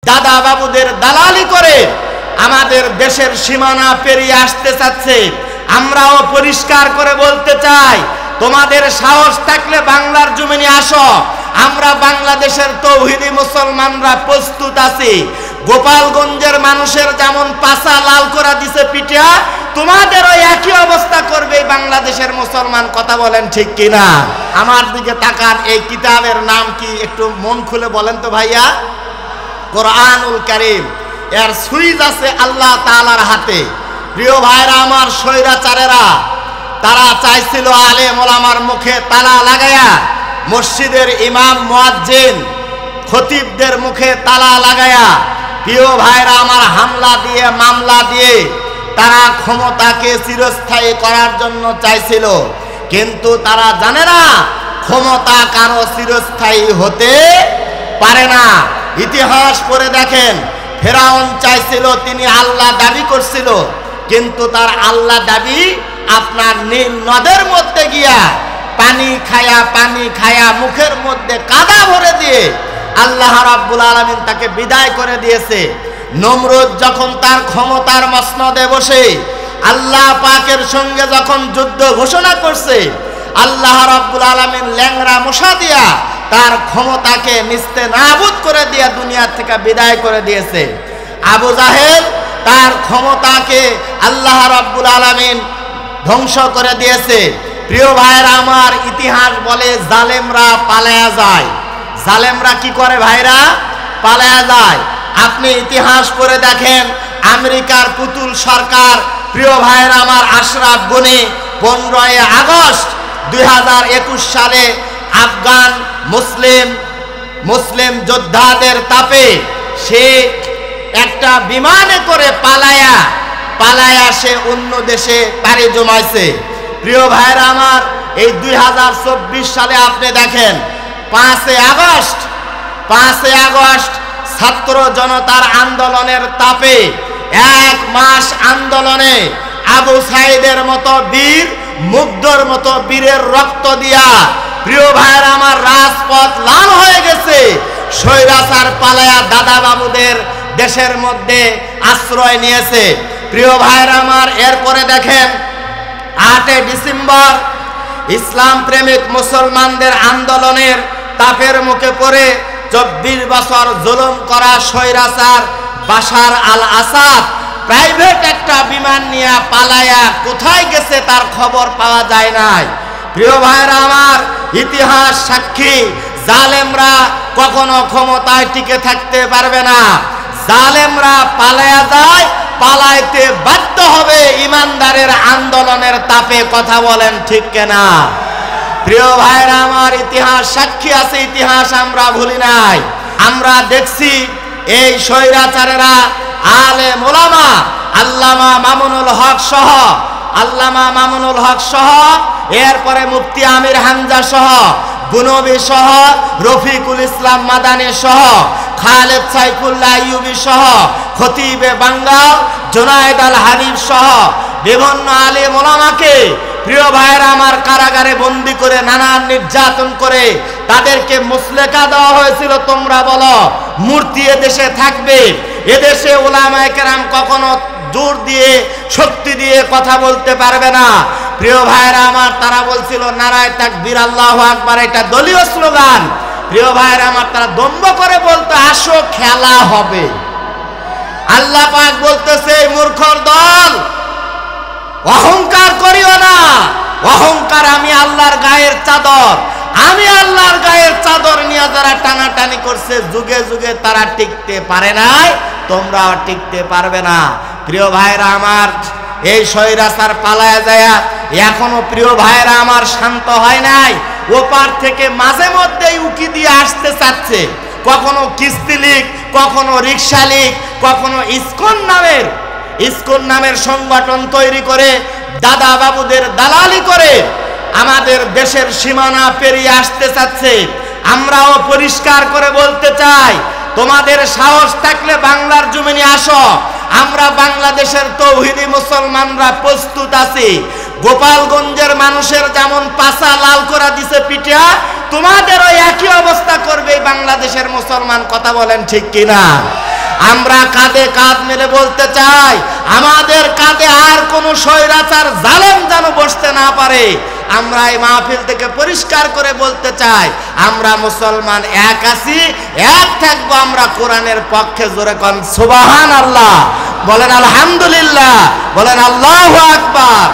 দাদা বাবুদের দালালি করে আমাদের দেশের সীমানা পেরিয়ে আসতে চাচ্ছে। আমরাও পরিষ্কার করে বলতে চাই, তোমাদের সাহস থাকলে বাংলার জমিনে আসো। আমরা বাংলাদেশের তৌহিদি মুসলমানরা প্রস্তুত আছি। গোপালগঞ্জের মানুষের যেমন পাছা লাল করে দিছে পিঠা, তোমাদেরও একই অবস্থা করবে বাংলাদেশের মুসলমান। কথা বলেন ঠিক কিনা? আমার দিকে তাকান। এই কিতাবের নাম কি একটু মন খুলে বলেন তো ভাইয়া? কোরআনুল কারীম। এর সুইচ আছে আল্লাহ তাআলার হাতে। প্রিয় ভাইরা আমার, স্বৈরাচারেরা তারা চাইছিল আলেম ওলামার মুখে তালা লাগায়া, মসজিদের ইমাম মুয়াজ্জিন খতিবদের মুখে তালা লাগায়া, প্রিয় ভাইরা আমার, হামলা দিয়ে মামলা দিয়ে তারা ক্ষমতাকে চিরস্থায়ী করার জন্য চাইছিল। কিন্তু তারা জানে না ক্ষমতা কারো চিরস্থায়ী হতে পারে না। ইতিহাস পড়ে দেখেন, ফেরাউন চাইছিল, তিনি আল্লাহ দাবি করছিল, কিন্তু তার আল্লাহ দাবি আপনার নীল নদের মধ্যে গিয়া পানি খায়া মুখের মধ্যে কাদা ভরে দিয়ে আল্লাহ রাব্বুল আলামিন তাকে বিদায় করে দিয়েছে। নমরুদ যখন তার ক্ষমতার মসনদে বসে আল্লাহ পাকের সঙ্গে যখন যুদ্ধ ঘোষণা করছে, আল্লাহ রাব্বুল আলামিন ল্যাংড়া মশা দিয়া তার ক্ষমতাকে নিস্তে নাবুদ করে দিয়ে দুনিয়া থেকে বিদায় করে দিয়েছে। আবু জাহেল তার ক্ষমতাকে আল্লাহ রাব্বুল আলামিন ধ্বংস করে দিয়েছে। প্রিয় ভাইরা আমার, ইতিহাস বলে জালেমরা পালায়া যায়। জালেমরা কি করে ভাইরা? পালায়া যায়। আপনি ইতিহাস পড়ে দেখেন, আমেরিকার পুতুল সরকার, প্রিয় ভাইরা আমার, আশরাফ গনি 15 আগস্ট 2021 সালে আফগান মুসলিম যোদ্ধাদের তাপে সে একটা বিমানে করে পালায়া সে অন্য দেশে পাড়ি জমাইছে। প্রিয় ভাইরা আমার, এই 2024 সালে আপনি দেখেন 5 আগস্ট ছাত্র জনতার আন্দোলনের তাপে 1 মাস আন্দোলনে আবু সাইদের মতো বীর, মুগ্ধর মতো বীরের রক্ত দিয়া প্রিয় ভাইরা আমার রাজপথ লাল হয়ে গেছে। স্বৈরাচার পালায়া দাদা বাবুদের দেশের মধ্যে আশ্রয় নিয়েছে। প্রিয় ভাইরা আমার, এরপরে দেখেন 8 ডিসেম্বর ইসলাম প্রেমিক মুসলমানদের আন্দোলনের তাপের মুখে পড়ে 24 বছর জুলুম করা স্বৈরাচার বাশার আল আসাদ প্রাইভেট একটা বিমান নিয়ে পালায়া কোথায় গেছে তার খবর পাওয়া যায় নাই। প্রিয় ভাইরা আমার, ইতিহাস সাক্ষী, জালেমরা কখনো ক্ষমতায় টিকে থাকতে পারবে না। জালেমরা পালায়া যায়, পালাইতে বাধ্য হবে ইমানদারের আন্দোলনের তাপে। কথা বলেন ঠিক কিনা? প্রিয় ভাইরা আমার, ইতিহাস সাক্ষী আছে, ইতিহাস আমরা ভুলি নাই। আমরা দেখছি এই স্বৈরাচারেরা আলেম ওলামা আল্লামা মামুনুল হক সহ এরপরে মুফতি আমির হামজা সহ, গুনবী সহ, রফিকুল ইসলাম মাদানী সহ, খালেদ সাইফুল্লাহ আইয়ুবী সহ, খতিবে বাঙ্গাল জুনায়েদ আল হাবিব সহ বিভিন্ন আলেম ওলামাকে প্রিয় ভাইরা আমার কারাগারে বন্দী করে নানান নির্যাতন করে তাদেরকে মুসলেকা দেওয়া হয়েছিল। তোমরা বলো মূর্তি এদেশে থাকবে? এদেশে উলামায়ে কেরাম কখনো জোর দিয়ে শক্তি দিয়ে কথা বলতে পারবে না। প্রিয় ভাইরা আমার, তারা বলছিল নারায়ে তাকবীর আল্লাহু আকবার, এটা দলীয় স্লোগান। প্রিয় ভাইরা আমার, তারা দম্ভ করে বলতো আসো খেলা হবে। আল্লাহ পাক বলতেছে মূর্খর দল, অহংকার করিও না। অহংকার আমি আল্লাহর গায়ের চাদর, আমি আল্লাহর গায়ের চাদর নিয়ে যারা টানাটানি করছে যুগে যুগে তারা টিকতে পারে নাই, তোমরাও টিকতে পারবে না। প্রিয় ভাইরা আমার, এই স্বৈরাচার পালায়া যায় এখনো প্রিয় ভাইরা আমার শান্ত হয় নাই। ওপার থেকে মাঝে মধ্যেই উকি দিয়ে আসতে চাচ্ছে, কখনো কিস্তি লীগ, কখনো রিক্সা লীগ, কখনো ইসকন নামের সংগঠন তৈরি করে দাদা বাবুদের দালালি করে আমাদের দেশের সীমানা পেরিয়ে আসতে চাচ্ছে। আমরাও পরিষ্কার করে বলতে চাই, তোমাদের সাহস থাকলে বাংলার জমিনে আসো। আমরা বাংলাদেশের তৌহিদি মুসলমানরা প্রস্তুত আছি। গোপালগঞ্জের মানুষের যেমন পাছা লাল করে দিছে পিঠা, তোমাদেরও একই অবস্থা করবে বাংলাদেশের মুসলমান। কথা বলেন ঠিক কিনা? আমরা কাঁধে কাঁধ মেলে বলতে চাই, আমাদের কাঁধে আর কোনো স্বৈরাচার জালেম যেন বসতে না পারে। আমরা এই মাহফিল থেকে পরিষ্কার করে বলতে চাই, আমরা মুসলমান এক আছি, এক থাকবো। আমরা কোরআনের পক্ষে। জোরে কোন সুবহানাল্লাহ, বলেন আলহামদুলিল্লাহ, বলেন আল্লাহু আকবার।